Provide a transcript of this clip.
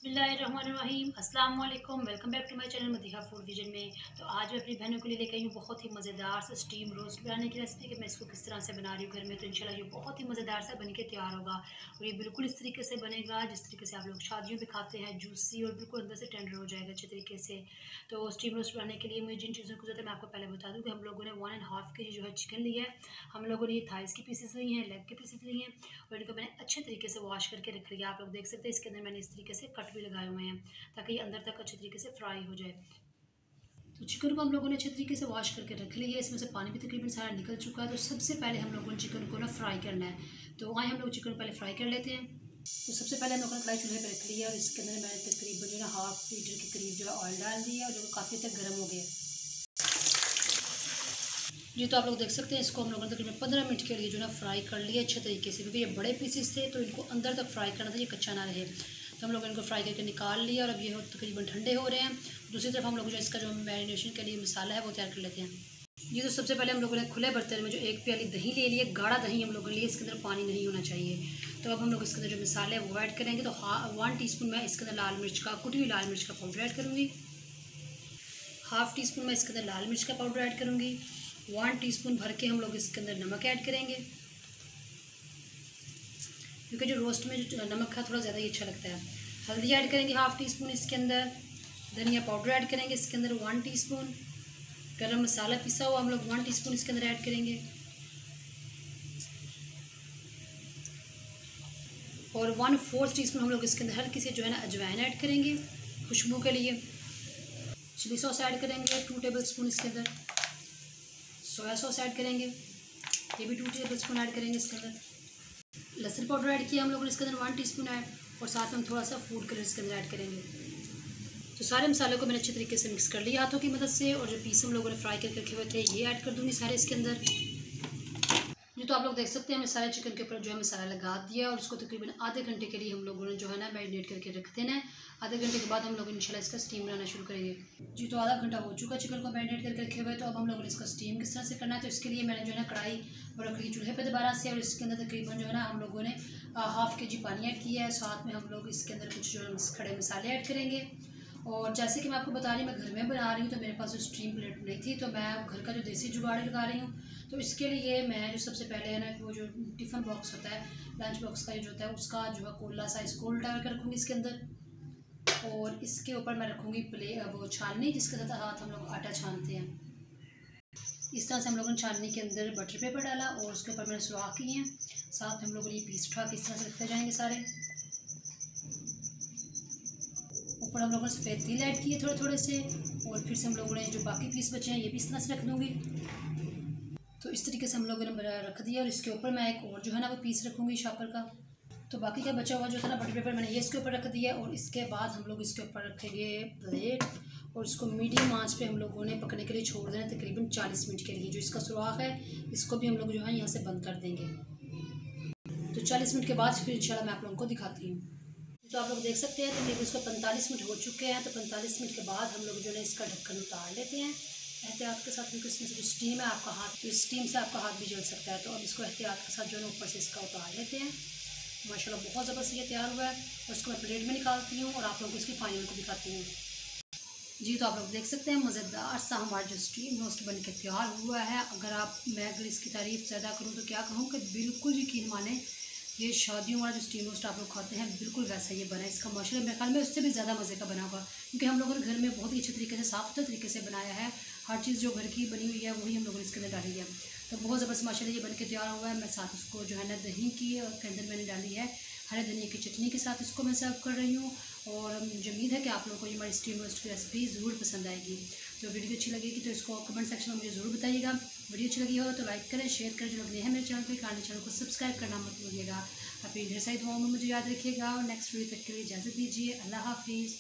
बिस्मिल्लाहिर्रहमानिर्रहीम अस्सलाम वालेकुम। Welcome back to my channel Madiha food vision में। तो आज मैं अपनी बहनों के लिए लेकर आई हूँ बहुत ही मज़ेदार सा स्टीम रोस्ट बनाने की रेसिपी कि मैं इसको किस तरह से बना रही हूँ घर में। तो इंशाल्लाह ये बहुत ही मज़ेदार सा बन के तैयार होगा और ये बिल्कुल इस तरीके से बनेगा जिस तरीके से आप लोग शादियों में खाते हैं, जूसी और बिल्कुल अंदर से टेंडर हो जाएगा अच्छे तरीके से। तो स्टीम रोस्ट बनाने के लिए मुझे जिन चीज़ों की ज़रूरत है मैं आपको पहले बता दूँ कि हम लोगों ने 1.5 kg जो है चिकन लिया है। हम लोगों ने ये थाइस की पीसेस ली हैं, लेग के पीसेस लिए हैं और इनको मैंने अच्छे तरीके से वॉश करके रख लिया। आप लोग देख सकते हैं इसके अंदर मैंने इस तरीके से कट भी लगाए हुए हैं ताकि ये अंदर तक अच्छे तरीके से फ्राई हो जाए। तो चिकन को हम लोगों ने अच्छे तरीके से वॉश करके रख लिया है, इसमें से पानी भी तकरीबन सारा निकल चुका है। तो सबसे पहले हम लोगों ने चिकन को ना फ्राई करना है। तो आए हम लोग चिकन को पहले फ्राई कर लेते हैं। तो सबसे पहले हम लोगों ने कढ़ाई चूल्हे पर रख लिया और इसके अंदर मैंने तकरीबन जो है 1/2 लीटर के करीब जो है ऑयल डाल दिया और जो काफ़ी तक गर्म हो गया जी। तो आप लोग देख सकते हैं इसको हम लोगों ने तकरीबन 15 मिनट के लिए जो है ना फ्राई कर लिया अच्छे तरीके से, क्योंकि ये बड़े पीसेस थे तो इनको अंदर तक फ्राई करना था, ये कच्चा ना रहे। तो हम लोग इनको फ्राई करके निकाल लिया और अब ये तकरीबन ठंडे हो रहे हैं। दूसरी तरफ हम लोग जो इसका जो मैरिनेशन के लिए मसाला है वो तैयार कर लेते हैं जी। तो सबसे पहले हम लोगों ने खुले बर्तन में जो 1 प्याली दही ले लिए, गाढ़ा दही हम लोगों ने लिए, इसके अंदर पानी नहीं होना चाहिए। तो अब हम लोग इसके अंदर जो मसाले है वो ऐड करेंगे। तो 1 टीस्पून मैं इसके अंदर लाल मिर्च का कुटी हुई लाल मिर्च का पाउडर ऐड करूँगी। 1/2 टीस्पून मैं इसके अंदर लाल मिर्च का पाउडर ऐड करूँगी। 1 टीस्पून भर के हम लोग इसके अंदर नमक ऐड करेंगे, क्योंकि जो रोस्ट में जो नमक है थोड़ा ज़्यादा ही अच्छा लगता है। हल्दी ऐड करेंगे 1/2 टीस्पून इसके अंदर। धनिया पाउडर ऐड करेंगे इसके अंदर 1 टीस्पून। गरम मसाला पिसा हुआ हम लोग 1 टीस्पून इसके अंदर ऐड करेंगे और 1/4 टीस्पून हम लोग इसके अंदर हल्की से जो है ना अजवाइन ऐड करेंगे खुशबू के लिए। चिली सॉस ऐड करेंगे 2 टेबल स्पून इसके अंदर। सोया सॉस ऐड करेंगे, ये भी 2 टेबल स्पून ऐड करेंगे इसके अंदर। लहसुन पाउडर ऐड किया हम लोगों ने इसके अंदर 1 टीस्पून ऐड और साथ में हम थोड़ा सा फूड कलर इसके अंदर ऐड करेंगे। तो सारे मसालों को मैंने अच्छे तरीके से मिक्स कर लिया हाथों की मदद से और जो पीस हम लोगों ने फ्राई करके रखे हुए थे ये ऐड कर दूँगी सारे इसके अंदर जी। तो आप लोग देख सकते हैं हमने सारे चिकन के ऊपर जो है मसाला लगा दिया और उसको तकरीबन आधे घंटे के लिए हम लोगों ने जो है ना मैरिनेट करके रख देना है। आधे घंटे के बाद हम लोग इंशाल्लाह इसका स्टीम बनाना शुरू करेंगे जी। तो आधा घंटा हो चुका चिकन को मैरिनेट करके रखे हुए। तो अब हम लोगों ने इसका स्टीम किस तरह से करना है, तो इसके लिए मैंने जो है ना कढ़ाई वो रख ली चूल्हे पर दोबारा से और इसके अंदर तकरीबन जो है ना हम लोगों ने 1/2 kg पानी ऐड किया है। साथ में हम लोग इसके अंदर कुछ जो है खड़े मसाले ऐड करेंगे। और जैसे कि मैं आपको बता रही हूँ मैं घर में बना रही हूँ तो मेरे पास जो स्टीम प्लेट नहीं थी, तो मैं घर का जो देसी जुगाड़ लगा रही हूँ। तो इसके लिए मैं जो सबसे पहले है ना वो जो टिफ़िन बॉक्स होता है, लंच बॉक्स का जो होता है उसका जो है कोला सा इसको उल्टा करके रखूँगी इसके अंदर और इसके ऊपर मैं रखूँगी वो छाननी जिसके साथ हम लोग आटा छानते हैं। इस तरह से हम लोगों ने छाननी के अंदर बटर पेपर डाला और उसके ऊपर मैंने सुराख किए हैं। साथ में हम लोगों ने ये पीस उठा के इस तरह से रखते जाएंगे सारे। ऊपर हम लोगों ने सफ़ेद तिल ऐड किए थोड़े थोड़े से और फिर से हम लोगों ने जो बाकी पीस बचे हैं ये भी इस तरह से रख दूँगी। तो इस तरीके से हम लोगों ने रख दिया और इसके ऊपर मैं एक और जो है ना वो पीस रखूँगी शॉपर का। तो बाकी का बचा हुआ जो था ना बटर पेपर मैंने ये इसके ऊपर रख दिया और इसके बाद हम लोग इसके ऊपर रखेंगे प्लेट और इसको मीडियम आंच पे हम लोगों ने पकने के लिए छोड़ देना तकरीबन 40 मिनट के लिए। जो इसका सुराख है इसको भी हम लोग जो है यहाँ से बंद कर देंगे। तो 40 मिनट के बाद फिर इंशाल्लाह मैं आप लोगों को दिखाती हूँ। तो आप लोग देख सकते हैं तकरीबन इसको 45 मिनट हो चुके हैं। तो 45 मिनट के बाद हम लोग जो है इसका ढक्कन उतार लेते हैं एहतियात के साथ, क्योंकि इसमें से जो स्टीम है आपका हाथ, तो स्टीम से आपका हाथ भी जल सकता है। तो अब इसको एहतियात के साथ जो है ऊपर से इसका उतार लेते हैं। माशाल्लाह बहुत ज़बरदस्त ये तैयार हुआ है और इसको मैं प्लेट में निकालती हूँ और आप लोगों को इसकी फाइनल को दिखाती हूँ जी। तो आप लोग देख सकते हैं मज़ेदार सा हमारा जो स्टीम रोस्ट बन के तैयार हुआ है। मैं अगर इसकी तारीफ़ ज़्यादा करूँ तो क्या कहूँ कि बिल्कुल यकीन माने ये शादियों वाला जो स्टीम रोस्ट आप लोग खाते हैं बिल्कुल वैसा ये बना है। इसका माशाल्लाह मेरे ख्याल में उससे भी ज़्यादा मज़े का बना होगा, क्योंकि हम लोगों ने घर में बहुत ही अच्छे तरीके से साफ सुथरे तरीके से बनाया है। हर चीज़ जो घर की बनी हुई है वही हम लोगों ने इसके अंदर डाली है। तो बहुत ज़बरदस्त माशाल्लाह ये बन के तैयार हुआ है। मैं साथ उसको जो है ना दही की और के अंदर मैंने डाली है हरे धनिया की चटनी के साथ इसको मैं सर्व कर रही हूँ। और मुझे उम्मीद है कि आप लोगों को ये हमारी स्टीम रोस्ट की रेसिपी ज़रूर पसंद आएगी। तो वीडियो अच्छी लगेगी तो इसको कमेंट सेक्शन में मुझे ज़रूर बताइएगा। वीडियो अच्छी लगी हो तो लाइक करें, शेयर करें। जो लोग नए हैं मेरे चैनल पर चैनल को सब्सक्राइब करना मत भूलिएगा। अपनी ढेर सारी दुआओं में मुझे याद रखिएगा और नेक्स्ट वीडियो तक के लिए इजाज़त दीजिए। अल्लाह हाफिज़।